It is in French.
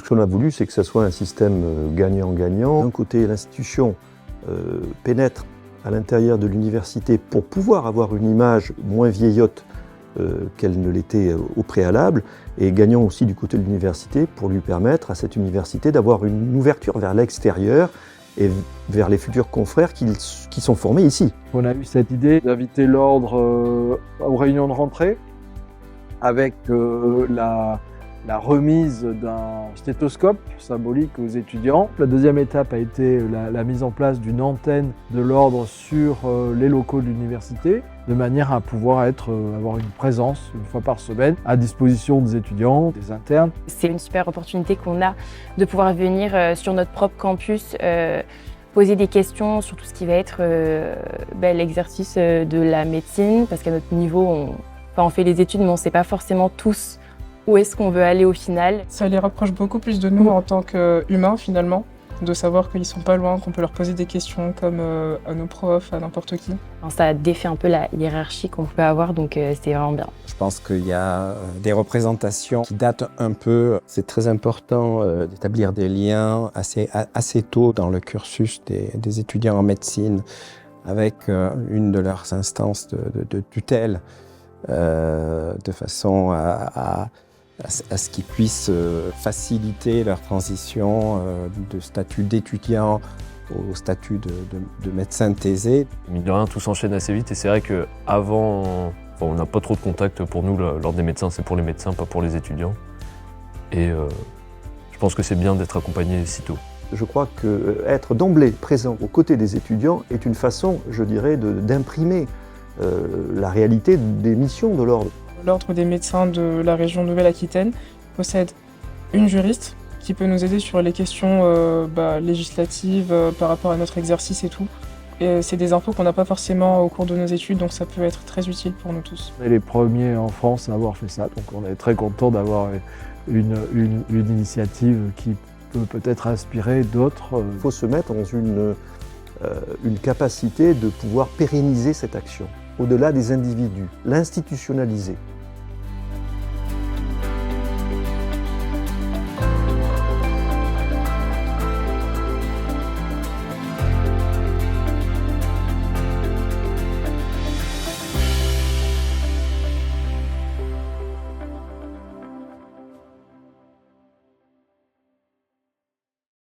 Ce qu'on a voulu, c'est que ça soit un système gagnant-gagnant. D'un côté, l'institution pénètre à l'intérieur de l'université pour pouvoir avoir une image moins vieillotte qu'elle ne l'était au préalable, et gagnant aussi du côté de l'université pour lui permettre à cette université d'avoir une ouverture vers l'extérieur et vers les futurs confrères qui sont formés ici. On a eu cette idée d'inviter l'ordre aux réunions de rentrée avec la remise d'un stéthoscope symbolique aux étudiants. La deuxième étape a été la mise en place d'une antenne de l'ordre sur les locaux de l'université, de manière à pouvoir avoir une présence une fois par semaine à disposition des étudiants, des internes. C'est une super opportunité qu'on a de pouvoir venir sur notre propre campus poser des questions sur tout ce qui va être l'exercice de la médecine, parce qu'à notre niveau, on fait les études, mais on ne sait pas forcément tous où est-ce qu'on veut aller au final. Ça les rapproche beaucoup plus de nous en tant qu'humains finalement, de savoir qu'ils sont pas loin, qu'on peut leur poser des questions comme à nos profs, à n'importe qui. Ça défait un peu la hiérarchie qu'on peut avoir, donc c'est vraiment bien. Je pense qu'il y a des représentations qui datent un peu. C'est très important d'établir des liens assez tôt dans le cursus des étudiants en médecine avec une de leurs instances de tutelle, de façon à ce qu'ils puissent faciliter leur transition de statut d'étudiant au statut de médecin thésé. Mine de rien, tout s'enchaîne assez vite et c'est vrai qu'avant, on n'a pas trop de contact pour nous. L'ordre des médecins, c'est pour les médecins, pas pour les étudiants. Et je pense que c'est bien d'être accompagné si tôt. Je crois qu'être d'emblée présent aux côtés des étudiants est une façon, je dirais, d'imprimer la réalité des missions de l'ordre. L'Ordre des médecins de la région Nouvelle-Aquitaine possède une juriste qui peut nous aider sur les questions législatives par rapport à notre exercice et tout. Et c'est des infos qu'on n'a pas forcément au cours de nos études, donc ça peut être très utile pour nous tous. On est les premiers en France à avoir fait ça, donc on est très content d'avoir une initiative qui peut peut-être inspirer d'autres. Il faut se mettre dans une capacité de pouvoir pérenniser cette action, au-delà des individus, l'institutionnaliser.